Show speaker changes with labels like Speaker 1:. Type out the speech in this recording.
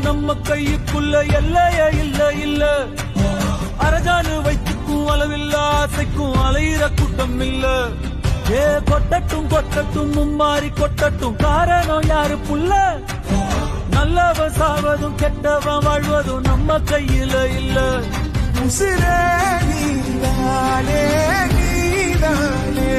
Speaker 1: நம்ம கையுக்குள்ள எல்லைய இல்ல இல்ல. அரஜானு வைத்துக்கும் அளவில்ல ஆசைக்கும் அலையிற கூட்டம் இல்ல. ஏ கொட்டட்டும் கொட்டட்டும் மும்மாறி கொட்டட்டும் காரணம் யாரு புள்ள. நல்லவன் சாவதும் கெட்டவன் வாழ்வதும் நம்ம கையில இல்ல.
Speaker 2: உசிரே நீதானே நீதானே